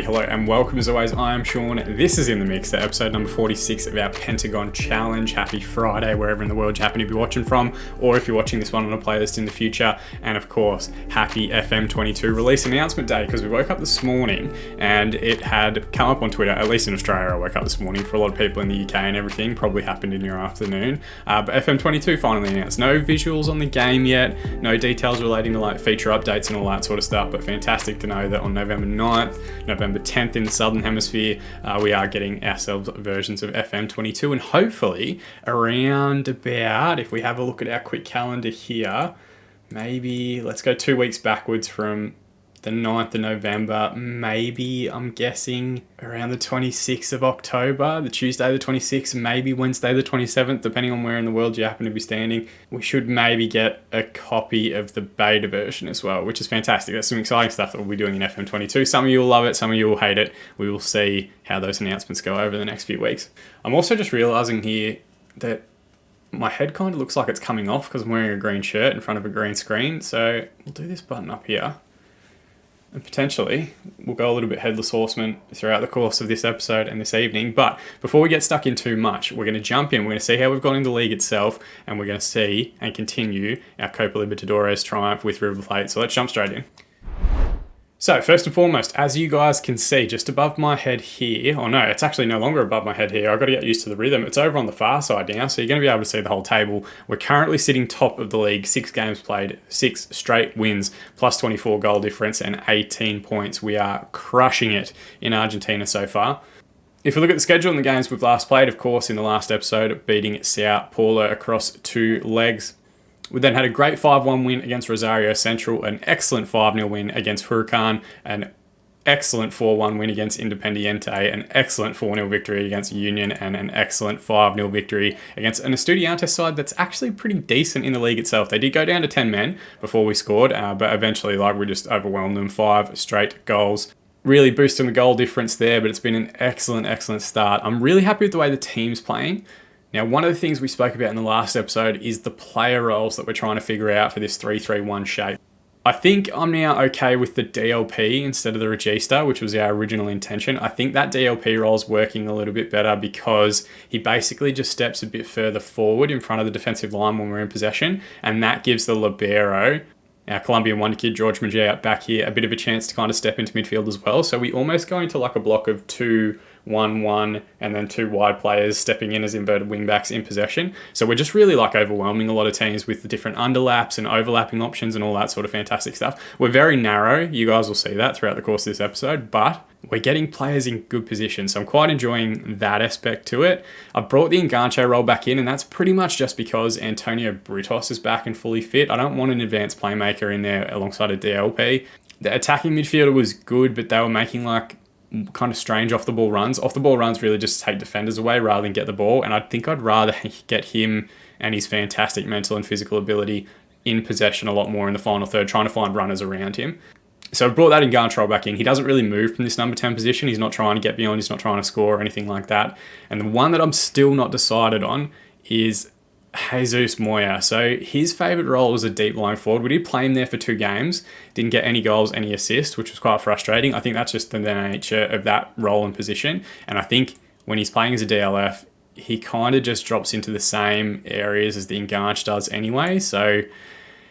hello and welcome as always. I am Sean. This is In the Mix, episode number 46 of our Pentagon Challenge. Happy Friday, wherever in the world you happen to be watching from, or if you're watching this one on a playlist in the future. And of course, happy FM22 release announcement day, because we woke up this morning and it had come up on Twitter, at least in Australia. I woke up this morning. For a lot of people in the UK and everything, probably happened in your afternoon. But FM22 finally announced. No visuals on the game yet, no details relating to like feature updates and all that sort of stuff, but fantastic to know that on November 9th, November 10th in the Southern Hemisphere, we are getting ourselves versions of FM22, and hopefully around about, if we have a look at our quick calendar here, maybe let's go 2 weeks backwards from the 9th of November, maybe I'm guessing around the 26th of October, the Tuesday the 26th, maybe Wednesday the 27th, depending on where in the world you happen to be standing. We should maybe get a copy of the beta version as well, which is fantastic. That's some exciting stuff that we'll be doing in FM22. Some of you will love it, some of you will hate it. We will see how those announcements go over the next few weeks. I'm also just realising here that my head kind of looks like it's coming off because I'm wearing a green shirt in front of a green screen. So we'll do this button up here. And potentially, we'll go a little bit Headless Horseman throughout the course of this episode and this evening. But before we get stuck in too much, we're going to jump in. We're going to see how we've gone in the league itself. And we're going to see and continue our Copa Libertadores triumph with River Plate. So let's jump straight in. So first and foremost, as you guys can see, just above my head here, no, it's actually no longer above my head here. I've got to get used to the rhythm. It's over on the far side now, so you're going to be able to see the whole table. We're currently sitting top of the league, 6 games played, 6 straight wins, plus 24 goal difference and 18 points. We are crushing it in Argentina so far. If we look at the schedule and the games we've last played, of course, in the last episode, beating Sao Paulo across 2 legs. We then had a great 5-1 win against Rosario Central, an excellent 5-0 win against Huracan, an excellent 4-1 win against Independiente, an excellent 4-0 victory against Union, and an excellent 5-0 victory against an Estudiantes side that's actually pretty decent in the league itself. They did go down to 10 men before we scored, but eventually we just overwhelmed them. 5 straight goals. Really boosting the goal difference there, but it's been an excellent start. I'm really happy with the way the team's playing. Now, one of the things we spoke about in the last episode is the player roles that we're trying to figure out for this 3-3-1 shape. I think I'm now okay with the DLP instead of the Regista, which was our original intention. I think that DLP role is working a little bit better because he basically just steps a bit further forward in front of the defensive line when we're in possession, and that gives the libero, our Colombian wonder kid, George Mejia, back here, a bit of a chance to kind of step into midfield as well. So we almost go into like a block of 2-1-1 and then 2 wide players stepping in as inverted wingbacks in possession. So we're just really like overwhelming a lot of teams with the different underlaps and overlapping options and all that sort of fantastic stuff. We're very narrow. You guys will see that throughout the course of this episode, but we're getting players in good position. So I'm quite enjoying that aspect to it. I've brought the Enganche role back in, and that's pretty much just because Antonio Britos is back and fully fit. I don't want an advanced playmaker in there alongside a DLP. The attacking midfielder was good, but they were making like kind of strange off the ball runs. Off the ball runs really just take defenders away rather than get the ball, and I think I'd rather get him and his fantastic mental and physical ability in possession a lot more in the final third, trying to find runners around him. So I've brought that Enganche back in. He doesn't really move from this number 10 position. He's not trying to get beyond, he's not trying to score or anything like that. And the one that I'm still not decided on is Jesus Moya. So his favourite role was a deep line forward. We did play him there for 2 games. Didn't get any goals, any assists, which was quite frustrating. I think that's just the nature of that role and position. And I think when he's playing as a DLF, he kind of just drops into the same areas as the Enganche does anyway. So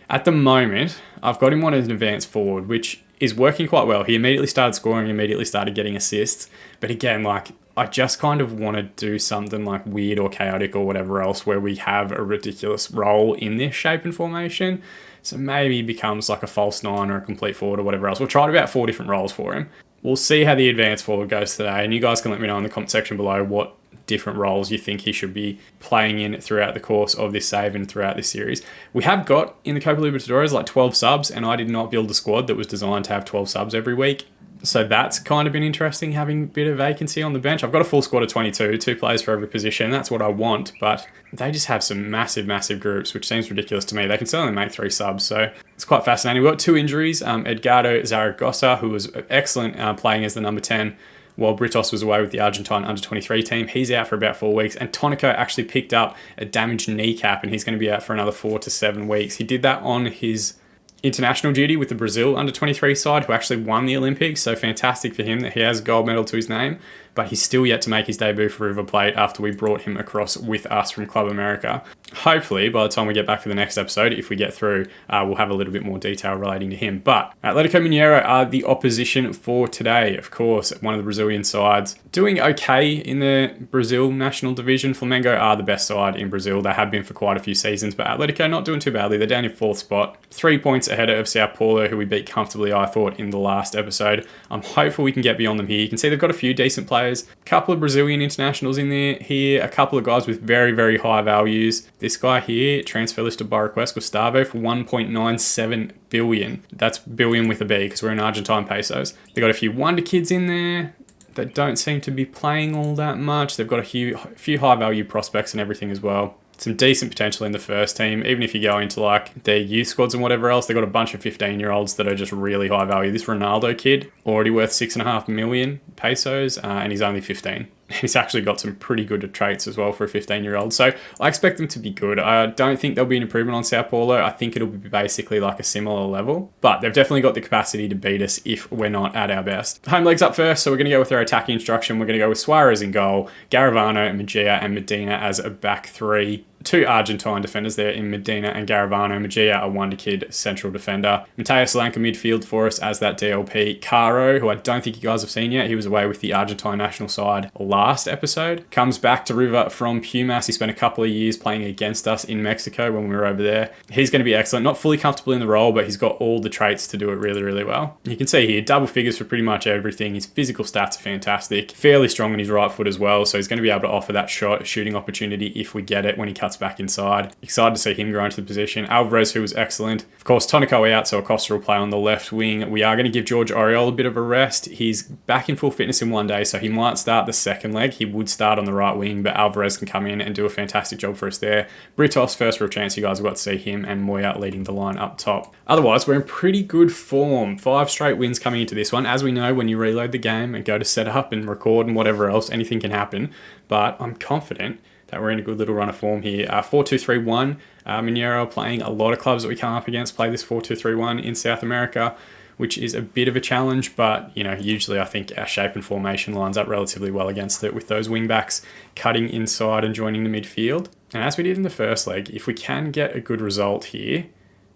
at the moment, I've got him on as an advanced forward, which is working quite well. He immediately started scoring, immediately started getting assists. But again, I just kind of want to do something like weird or chaotic or whatever else where we have a ridiculous role in this shape and formation. So maybe he becomes like a false 9 or a complete forward or whatever else. We'll try about 4 different roles for him. We'll see how the advanced forward goes today. And you guys can let me know in the comment section below what different roles you think he should be playing in throughout the course of this save and throughout this series. We have got in the Copa Libertadores like 12 subs, and I did not build a squad that was designed to have 12 subs every week. So that's kind of been interesting, having a bit of vacancy on the bench. I've got a full squad of 22, 2 players for every position. That's what I want, but they just have some massive groups, which seems ridiculous to me. They can still only make 3 subs, so it's quite fascinating. We've got 2 injuries. Edgardo Zaragoza, who was excellent playing as the number 10, while Britos was away with the Argentine under-23 team. He's out for about 4 weeks, and Tonico actually picked up a damaged kneecap, and he's going to be out for another 4 to 7 weeks. He did that on his international duty with the Brazil under-23 side, who actually won the Olympics, so fantastic for him that he has a gold medal to his name, but he's still yet to make his debut for River Plate after we brought him across with us from Club America. Hopefully, by the time we get back for the next episode, if we get through, we'll have a little bit more detail relating to him. But Atletico Mineiro are the opposition for today. Of course, one of the Brazilian sides doing okay in the Brazil national division. Flamengo are the best side in Brazil. They have been for quite a few seasons, but Atletico not doing too badly. They're down in 4th spot, 3 points ahead of Sao Paulo, who we beat comfortably, I thought, in the last episode. I'm hopeful we can get beyond them here. You can see they've got a few decent players, a couple of Brazilian internationals in there here, a couple of guys with very, very high values. This guy here, transfer listed by request, Gustavo, for 1.97 billion. That's billion with a B because we're in Argentine pesos. They've got a few wonder kids in there that don't seem to be playing all that much. They've got a few high value prospects and everything as well. Some decent potential in the first team. Even if you go into like their youth squads and whatever else, they've got a bunch of 15-year-olds that are just really high value. This Ronaldo kid, already worth 6.5 million pesos, and he's only 15. He's actually got some pretty good traits as well for a 15-year-old. So I expect them to be good. I don't think there'll be an improvement on Sao Paulo. I think it'll be basically like a similar level. But they've definitely got the capacity to beat us if we're not at our best. Home legs up first, so we're going to go with their attacking instruction. We're going to go with Suarez in goal, Garavano, Mejia, and Medina as a back three. 2 Argentine defenders there in Medina and Garavano. Mejia, a wonder kid central defender. Mateus Lanka midfield for us as that DLP. Caro, who I don't think you guys have seen yet. He was away with the Argentine national side last episode. Comes back to River from Pumas. He spent a couple of years playing against us in Mexico when we were over there. He's going to be excellent. Not fully comfortable in the role, but he's got all the traits to do it really, really well. You can see here, double figures for pretty much everything. His physical stats are fantastic. Fairly strong on his right foot as well, so he's going to be able to offer that shooting opportunity if we get it when he cuts back inside. Excited to see him grow into the position. Alvarez, who was excellent. Of course, Tonico out, so Acosta will play on the left wing. We are going to give George Oriol a bit of a rest. He's back in full fitness in one day, so he might start the second leg. He would start on the right wing, but Alvarez can come in and do a fantastic job for us there. Britos, first real chance you guys have got to see him, and Moya leading the line up top. Otherwise, we're in pretty good form. 5 straight wins coming into this one. As we know, when you reload the game and go to set up and record and whatever else, anything can happen, but I'm confident that we're in a good little run of form here. 4-2-3-1. Mineiro playing a lot of clubs that we come up against play this 4-2-3-1 in South America, which is a bit of a challenge, but usually I think our shape and formation lines up relatively well against it with those wing backs cutting inside and joining the midfield. And as we did in the first leg, if we can get a good result here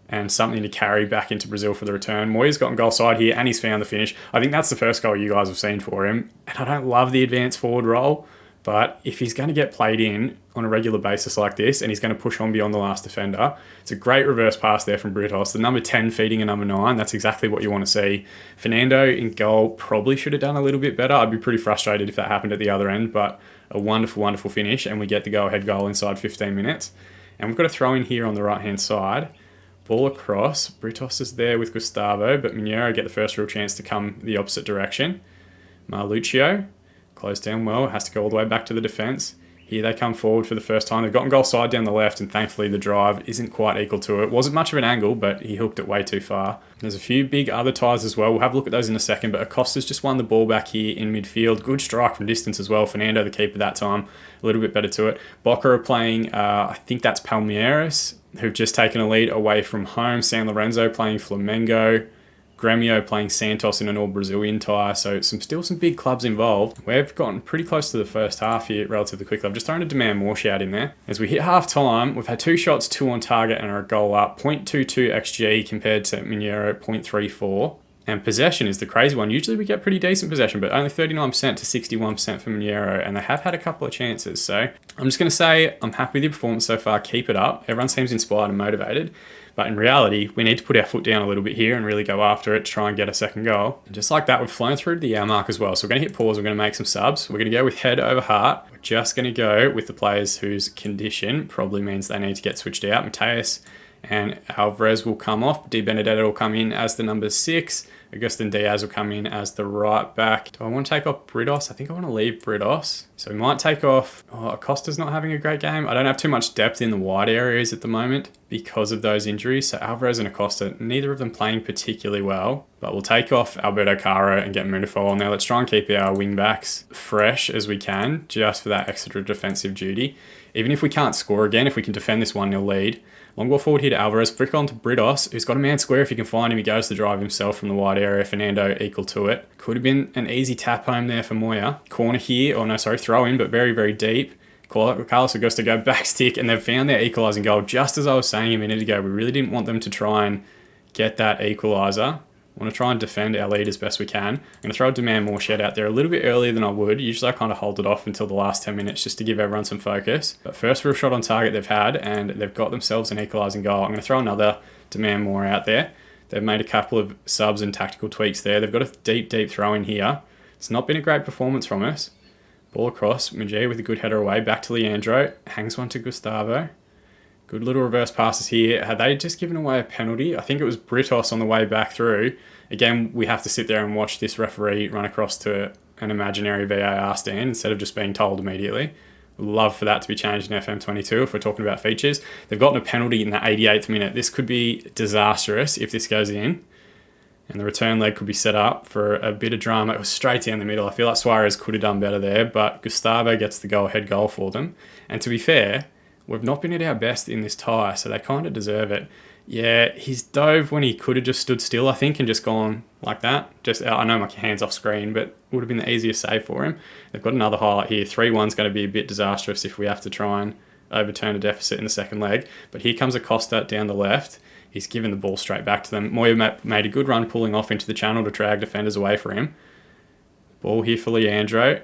and something to carry back into Brazil for the return. Moya's gotten goal side here and he's found the finish. I think that's the first goal you guys have seen for him. And I don't love the advanced forward role, but if he's going to get played in on a regular basis like this and he's going to push on beyond the last defender, it's a great reverse pass there from Britos. The number 10 feeding a number 9, that's exactly what you want to see. Fernando in goal probably should have done a little bit better. I'd be pretty frustrated if that happened at the other end, but a wonderful, wonderful finish, and we get the go-ahead goal inside 15 minutes. And we've got a throw in here on the right-hand side. Ball across. Britos is there with Gustavo, but Mineiro get the first real chance to come the opposite direction. Marluccio closed down well, has to go all the way back to the defence. Here they come forward for the first time. They've gotten goal side down the left, and thankfully the drive isn't quite equal to it. Wasn't much of an angle, but he hooked it way too far. There's a few big other ties as well. We'll have a look at those in a second, but Acosta's just won the ball back here in midfield. Good strike from distance as well. Fernando, the keeper that time, a little bit better to it. Boca are playing, I think that's Palmeiras, who've just taken a lead away from home. San Lorenzo playing Flamengo. Grêmio playing Santos in an all-Brazilian tie, so still some big clubs involved. We've gotten pretty close to the first half here relatively quickly. I've just thrown a demand more shout in there. As we hit half-time, we've had 2 shots, 2 on target, and a goal up. 0.22 XG compared to Mineiro, 0.34. And possession is the crazy one. Usually we get pretty decent possession, but only 39% to 61% for Mineiro, and they have had a couple of chances. So I'm just going to say I'm happy with the performance so far. Keep it up. Everyone seems inspired and motivated. But in reality, we need to put our foot down a little bit here and really go after it to try and get a second goal. And just like that, we've flown through to the hour mark as well. So we're going to hit pause. We're going to make some subs. We're going to go with head over heart. We're just going to go with the players whose condition probably means they need to get switched out. Mateus and Alvarez will come off. Di Benedetto will come in as the number 6. Agustin Diaz will come in as the right back. Do I want to take off Britos? I think I want to leave Britos. So we might take off... Oh, Acosta's not having a great game. I don't have too much depth in the wide areas at the moment because of those injuries. So Alvarez and Acosta, neither of them playing particularly well. But we'll take off Alberto Caro and get Munafo on there. Let's try and keep our wing backs fresh as we can, just for that extra defensive duty. Even if we can't score again, if we can defend this 1-0 lead. Long ball forward here to Alvarez. Flick on to Britos, who's got a man square if he can find him. He goes to drive himself from the wide area. Fernando equal to it. Could have been an easy tap home there for Moya. Corner here. Oh no, sorry, throw in, but very, very deep. Carlos Augusto go back stick, and they've found their equalising goal. Just as I was saying a minute ago, we really didn't want them to try and get that equaliser. I want to try and defend our lead as best we can. I'm going to throw a demand more shed out there a little bit earlier than I would. Usually I kind of hold it off until the last 10 minutes just to give everyone some focus. But first real shot on target they've had, and they've got themselves an equalising goal. I'm going to throw another demand more out there. They've made a couple of subs and tactical tweaks there. They've got a deep, deep throw in here. It's not been a great performance from us. Ball across. Majia with a good header away. Back to Leandro. Hangs one to Gustavo. Good little reverse passes here. Had they just given away a penalty? I think it was Britos on the way back through. Again, we have to sit there and watch this referee run across to an imaginary VAR stand instead of just being told immediately. Love for that to be changed in FM22 if we're talking about features. They've gotten a penalty in the 88th minute. This could be disastrous if this goes in. And the return leg could be set up for a bit of drama. It was straight down the middle. I feel like Suarez could have done better there, but Gustavo gets the go-ahead goal for them. And to be fair, we've not been at our best in this tie, so they kind of deserve it. Yeah, he's dove when he could have just stood still, I think, and just gone like that. I know my hand's off screen, but it would have been the easiest save for him. They've got another highlight here. 3-1's going to be a bit disastrous if we have to try and overturn a deficit in the second leg. But here comes Acosta down the left. He's given the ball straight back to them. Moya made a good run pulling off into the channel to drag defenders away from him. Ball here for Leandro.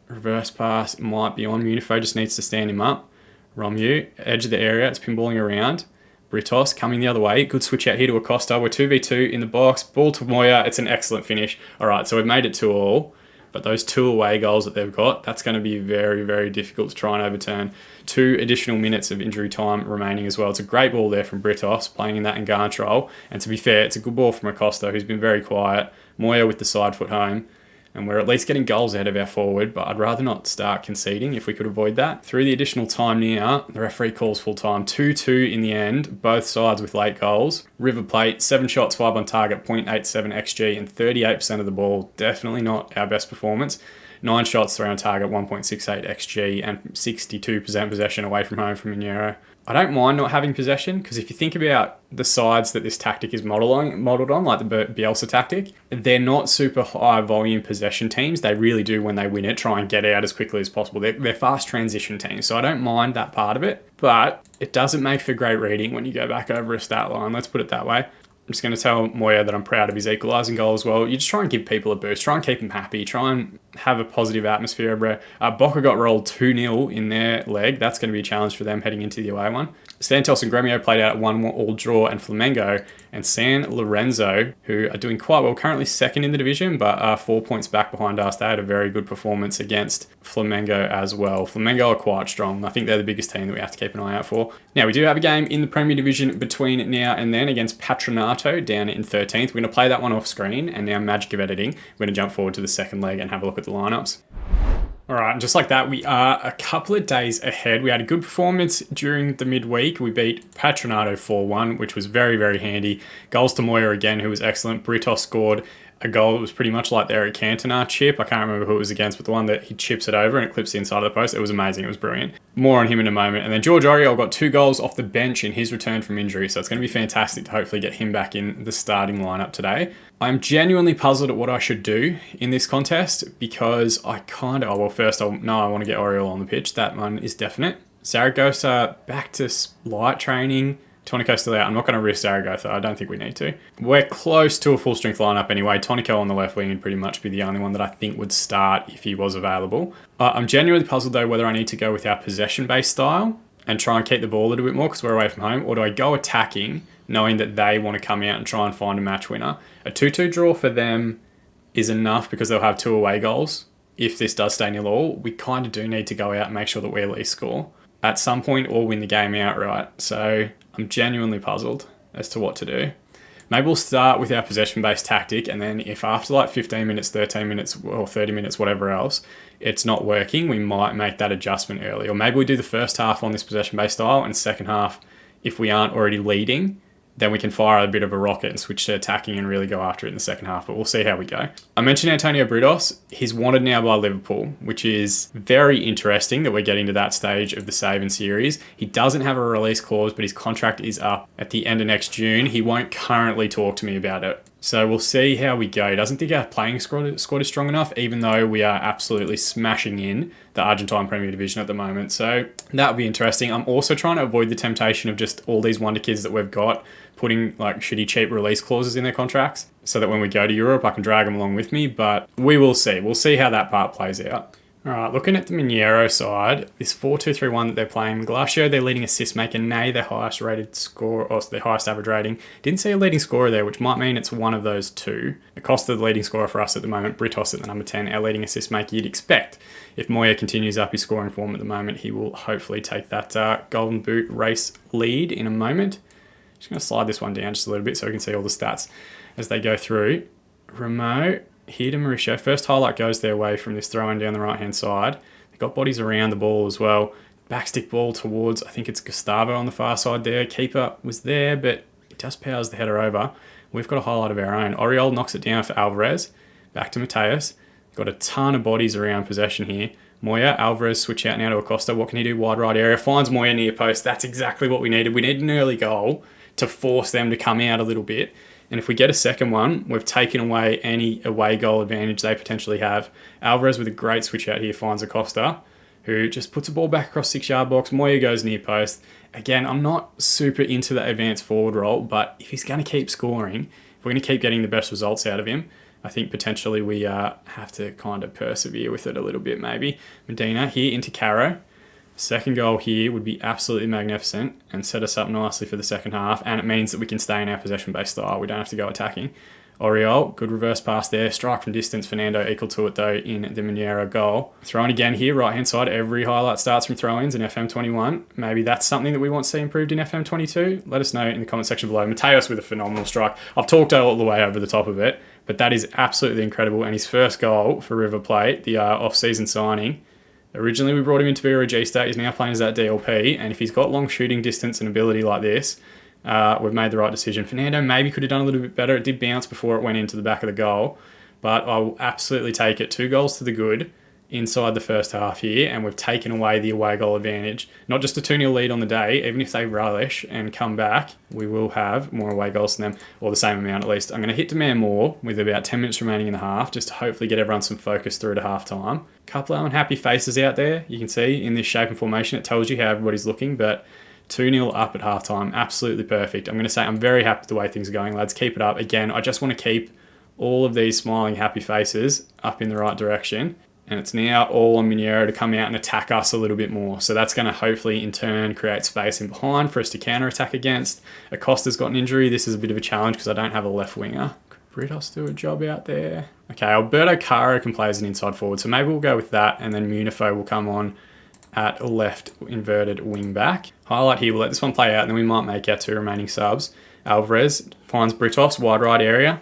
Reverse pass might be on. Munifo just needs to stand him up. Romu, edge of the area. It's pinballing around. Britos coming the other way. Good switch out here to Acosta. We're 2v2 in the box. Ball to Moya. It's an excellent finish. All right, so we've made it 2-2. But those 2 away goals that they've got, that's going to be very, very difficult to try and overturn. 2 additional minutes of injury time remaining as well. It's a great ball there from Britos, playing in that Ngannou role. And to be fair, it's a good ball from Acosta, who's been very quiet. Moya with the side foot home. And we're at least getting goals ahead of our forward, but I'd rather not start conceding if we could avoid that. Through the additional time now, the referee calls full time. 2-2 in the end, both sides with late goals. River Plate, 7 shots, 5 on target, 0.87 XG, and 38% of the ball. Definitely not our best performance. 9 shots, 3 on target, 1.68 XG, and 62% possession away from home from Mineiro. I don't mind not having possession, because if you think about the sides that this tactic is modelled on, like the Bielsa tactic, they're not super high volume possession teams. They really do, when they win it, try and get out as quickly as possible. They're fast transition teams, so I don't mind that part of it. But it doesn't make for great reading when you go back over a stat line, let's put it that way. I'm just going to tell Moya that I'm proud of his equalising goal as well. You just try and give people a boost. Try and keep them happy. Try and have a positive atmosphere. Boca got rolled 2-0 in their leg. That's going to be a challenge for them heading into the away one. Santos and Gremio played out at 1-1 draw, and Flamengo and San Lorenzo, who are doing quite well, currently second in the division, but are 4 points back behind us. They had a very good performance against Flamengo as well. Flamengo are quite strong. I think they're the biggest team that we have to keep an eye out for. Now, we do have a game in the Premier Division between now and then against Patronato down in 13th. We're going to play that one off screen, and now, magic of editing, we're going to jump forward to the second leg and have a look at the lineups. All right, and just like that, we are a couple of days ahead. We had a good performance during the midweek. We beat Patronato 4-1, which was very, very handy. Goals to Moya again, who was excellent. Britos scored a goal that was pretty much like the Eric Cantona chip. I can't remember who it was against, but the one that he chips it over and it clips the inside of the post. It was amazing. It was brilliant. More on him in a moment. And then George Oriol got 2 goals off the bench in his return from injury, so it's going to be fantastic to hopefully get him back in the starting lineup today. I'm genuinely puzzled at what I should do in this contest, because I kind of... first I want to get Oriol on the pitch. That one is definite. Zaragoza back to light training. Tonico still out. I'm not going to risk Zaragoza. I don't think we need to. We're close to a full strength lineup anyway. Tonico on the left wing would pretty much be the only one that I think would start if he was available. I'm genuinely puzzled though whether I need to go with our possession-based style and try and keep the ball a little bit more because we're away from home, or do I go attacking knowing that they want to come out and try and find a match winner? A 2-2 draw for them is enough because they'll have 2 away goals. If this does stay 0-0, we kind of do need to go out and make sure that we at least score at some point or win the game outright. So I'm genuinely puzzled as to what to do. maybe we'll start with our possession-based tactic, and then if after like 15 minutes, 13 minutes, or 30 minutes, whatever else, it's not working, we might make that adjustment early. Or maybe we do the first half on this possession-based style, and second half, if we aren't already leading, then we can fire a bit of a rocket and switch to attacking and really go after it in the second half, but we'll see how we go. I mentioned Antonio Britos. He's wanted now by Liverpool, which is very interesting that we're getting to that stage of the Saban series. He doesn't have a release clause, but his contract is up at the end of next June. He won't currently talk to me about it. So we'll see how we go. He doesn't think our playing squad is strong enough, even though we are absolutely smashing in the Argentine Premier Division at the moment. So that'll be interesting. I'm also trying to avoid the temptation of just all these wonder kids that we've got putting like shitty cheap release clauses in their contracts so that when we go to Europe, I can drag them along with me. But we will see. We'll see how that part plays out. All right, looking at the Mineiro side, this 4-2-3-1 that they're playing, Glacio, their leading assist maker, Nay, their highest rated score, or their highest average rating. Didn't see a leading scorer there, which might mean it's one of those two. Acosta, the leading scorer for us at the moment, Britos at the number 10, our leading assist maker. You'd expect if Moya continues up his scoring form at the moment, he will hopefully take that Golden Boot race lead in a moment. Just going to slide this one down just a little bit so we can see all the stats as they go through. Remo, here to Mauricio. First highlight goes their way from this throw-in down the right-hand side. They've got bodies around the ball as well. Backstick ball towards, I think it's Gustavo on the far side there. Keeper was there, but it just powers the header over. We've got a highlight of our own. Oriol knocks it down for Alvarez. Back to Mateus. Got a ton of bodies around possession here. Moya, Alvarez switch out now to Acosta. What can he do? Wide right area. Finds Moya near post. That's exactly what we needed. We need an early goal to force them to come out a little bit. And if we get a second one, we've taken away any away goal advantage they potentially have. Alvarez with a great switch out here finds Acosta, who just puts a ball back across 6-yard box. Moya goes near post. Again, I'm not super into the advanced forward role, but if he's going to keep scoring, if we're going to keep getting the best results out of him, I think potentially we have to kind of persevere with it a little bit maybe. Medina here into Caro. Second goal here would be absolutely magnificent and set us up nicely for the second half, and it means that we can stay in our possession-based style. We don't have to go attacking. Oriol, good reverse pass there. Strike from distance. Fernando equal to it though in the Mineiro goal. Throw-in again here, right-hand side. Every highlight starts from throw-ins in FM21. Maybe that's something that we want to see improved in FM22. Let us know in the comment section below. Mateus with a phenomenal strike. I've talked all the way over the top of it, but that is absolutely incredible. And his first goal for River Plate, the off-season signing. Originally, we brought him in to be a regista. He's now playing as that DLP, and if he's got long shooting distance and ability like this, we've made the right decision. Fernando maybe could have done a little bit better. It did bounce before it went into the back of the goal, but I will absolutely take it. 2 goals to the good inside the first half here, and we've taken away the away goal advantage. Not just a 2-0 lead on the day, even if they relish and come back, we will have more away goals than them, or the same amount at least. I'm going to hit demand more with about 10 minutes remaining in the half, just to hopefully get everyone some focus through to half-time. Couple of unhappy faces out there. You can see in this shape and formation, it tells you how everybody's looking, but 2-0 up at halftime, absolutely perfect. I'm going to say I'm very happy with the way things are going, lads. Keep it up. Again, I just want to keep all of these smiling, happy faces up in the right direction. And it's now all on Mineiro to come out and attack us a little bit more. So that's going to hopefully, in turn, create space in behind for us to counter-attack against. Acosta's got an injury. This is a bit of a challenge because I don't have a left winger. Could Britos do a job out there? Okay, Alberto Caro can play as an inside forward, so maybe we'll go with that, and then Munifo will come on at left inverted wing back. Highlight here, we'll let this one play out, and then we might make our 2 remaining subs. Alvarez finds Britos, wide right area.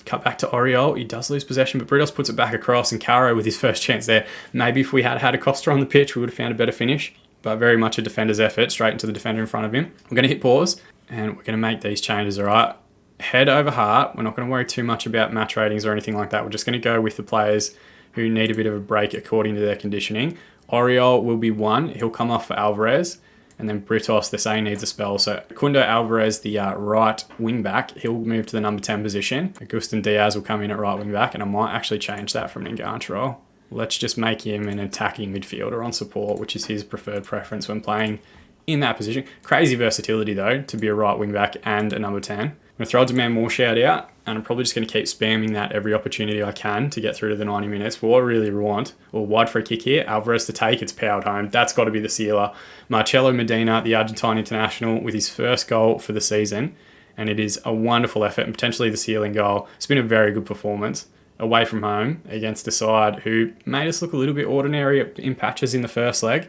Cut back to Oriol. He does lose possession, but Britos puts it back across, and Caro with his first chance there. Maybe if we had had Acosta on the pitch, we would have found a better finish, but very much a defender's effort, straight into the defender in front of him. We're going to hit pause, and we're going to make these changes, all right? Head over heart. We're not going to worry too much about match ratings or anything like that. We're just going to go with the players who need a bit of a break according to their conditioning. Oriol will be 1. He'll come off for Alvarez. And then Britos, they're saying needs a spell. So Kundo Alvarez, the right wing back, he'll move to the number 10 position. Agustin Diaz will come in at right wing back, and I might actually change that from an Ngannou role. Let's just make him an attacking midfielder on support, which is his preferred preference when playing in that position. Crazy versatility though, to be a right wing back and a number 10. I'm going to throw a demand more shout out, and I'm probably just going to keep spamming that every opportunity I can to get through to the 90 minutes. But what I really want, or wide free kick here, Alvarez to take, it's powered home. That's got to be the sealer. Marcelo Medina, the Argentine international, with his first goal for the season, and it is a wonderful effort and potentially the sealing goal. It's been a very good performance away from home against a side who made us look a little bit ordinary in patches in the first leg,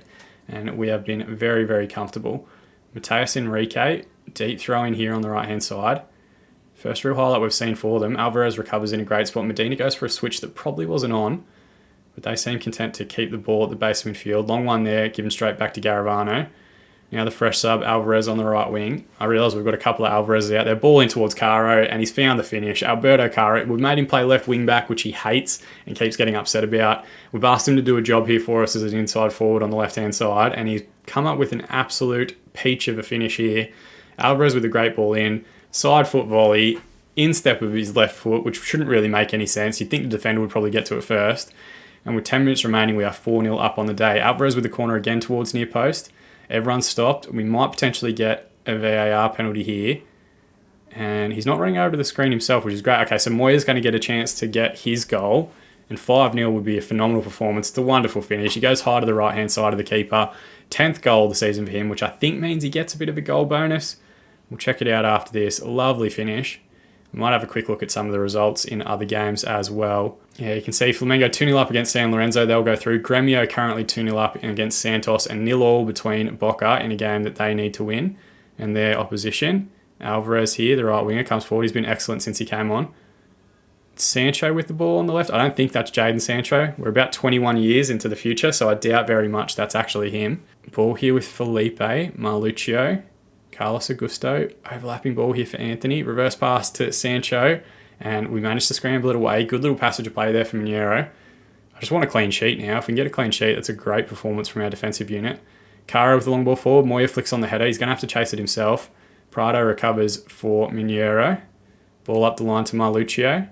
and we have been very, very comfortable. Mateus Enrique, deep throw in here on the right-hand side. First real highlight we've seen for them. Alvarez recovers in a great spot. Medina goes for a switch that probably wasn't on, but they seem content to keep the ball at the base of midfield. Long one there, given straight back to Garavano. Now the fresh sub, Alvarez on the right wing. I realise we've got a couple of Alvarez's out there. Ball in towards Caro, and he's found the finish. Alberto Caro, we've made him play left wing back, which he hates and keeps getting upset about. We've asked him to do a job here for us as an inside forward on the left-hand side, and he's come up with an absolute peach of a finish here. Alvarez with a great ball in, side foot volley, instep of his left foot, which shouldn't really make any sense. You'd think the defender would probably get to it first. And with 10 minutes remaining, we are 4-0 up on the day. Alvarez with the corner again towards near post. Everyone's stopped. We might potentially get a VAR penalty here. And he's not running over to the screen himself, which is great. Okay, so Moya's going to get a chance to get his goal. And 5-0 would be a phenomenal performance. It's a wonderful finish. He goes high to the right-hand side of the keeper. 10th goal of the season for him, which I think means he gets a bit of a goal bonus. We'll check it out after this. A lovely finish. We might have a quick look at some of the results in other games as well. Yeah, you can see Flamengo 2-0 up against San Lorenzo. They'll go through. Gremio currently 2-0 up against Santos, and 0-0 between Boca in a game that they need to win and their opposition. Alvarez here, the right winger, comes forward. He's been excellent since he came on. Sancho with the ball on the left. I don't think that's Jadon Sancho. We're about 21 years into the future, so I doubt very much that's actually him. Ball here with Felipe, Marluccio, Carlos Augusto. Overlapping ball here for Anthony. Reverse pass to Sancho. And we managed to scramble it away. Good little passage of play there for Mineiro. I just want a clean sheet now. If we can get a clean sheet, that's a great performance from our defensive unit. Caro with the long ball forward. Moya flicks on the header. He's going to have to chase it himself. Prado recovers for Mineiro. Ball up the line to Marluccio.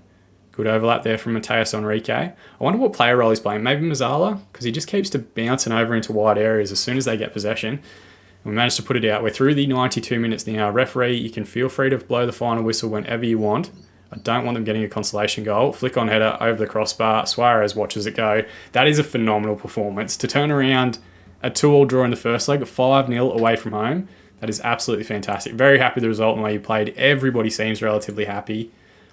Good overlap there from Mateus Enrique. I wonder what player role he's playing. Maybe Mazzala? Because he just keeps to bouncing over into wide areas as soon as they get possession. We managed to put it out. We're through the 92 minutes now. Referee, you can feel free to blow the final whistle whenever you want. I don't want them getting a consolation goal. Flick on header over the crossbar. Suarez watches it go. That is a phenomenal performance. To turn around a 2-2 draw in the first leg, 5-0 away from home, that is absolutely fantastic. Very happy with the result and the way you played. Everybody seems relatively happy.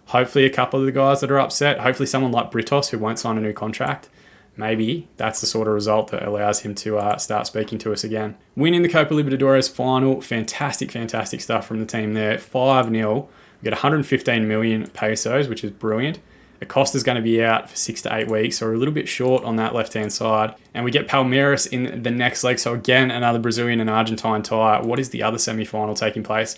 Hopefully a couple of the guys that are upset, hopefully someone like Britos who won't sign a new contract, maybe that's the sort of result that allows him to start speaking to us again. Winning the Copa Libertadores final, fantastic stuff from the team there. 5-0. We get 115 million pesos, which is brilliant. Acosta's going to be out for 6 to 8 weeks, so we're a little bit short on that left-hand side. And we get Palmeiras in the next leg, so again, another Brazilian and Argentine tie. What is the other semi-final taking place?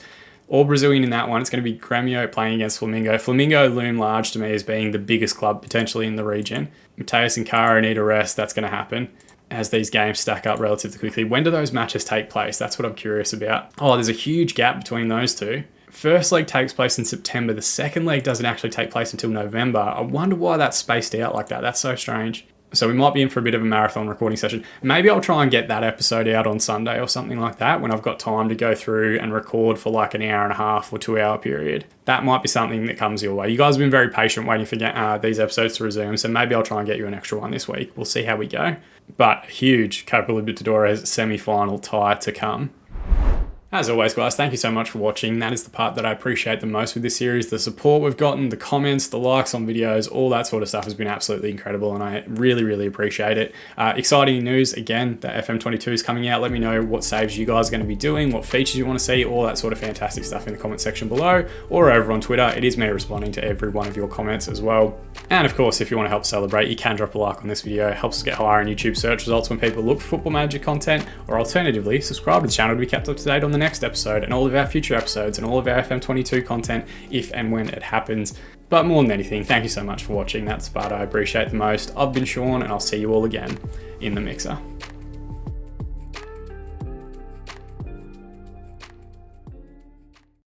All Brazilian in that one. It's going to be Gremio playing against Flamengo. Flamengo loom large to me as being the biggest club potentially in the region. Mateus and Caro need a rest. That's going to happen as these games stack up relatively quickly. When do those matches take place? That's what I'm curious about. Oh, there's a huge gap between those two. First leg takes place in September. The second leg doesn't actually take place until November. I wonder why that's spaced out like that. That's so strange. So we might be in for a bit of a marathon recording session. Maybe I'll try and get that episode out on Sunday or something like that when I've got time to go through and record for like an hour and a half or 2 hour period. That might be something that comes your way. You guys have been very patient waiting for these episodes to resume, so maybe I'll try and get you an extra one this week. We'll see how we go. But huge Copa Libertadores semi-final tie to come. As always, guys, thank you so much for watching. That is the part that I appreciate the most with this series. The support we've gotten, the comments, the likes on videos, all that sort of stuff has been absolutely incredible, and I really appreciate it. Exciting news, again, the FM22 is coming out. Let me know what saves you guys are going to be doing, what features you want to see, all that sort of fantastic stuff in the comment section below, or over on Twitter. It is me responding to every one of your comments as well. And of course, if you want to help celebrate, you can drop a like on this video. It helps us get higher in YouTube search results when people look for Football Manager content, or alternatively, subscribe to the channel to be kept up to date on the next episode and all of our future episodes and all of our FM22 content if and when it happens. But more than anything, thank you so much for watching. That's the part I appreciate the most. I've been Sean, and I'll see you all again in the mixer.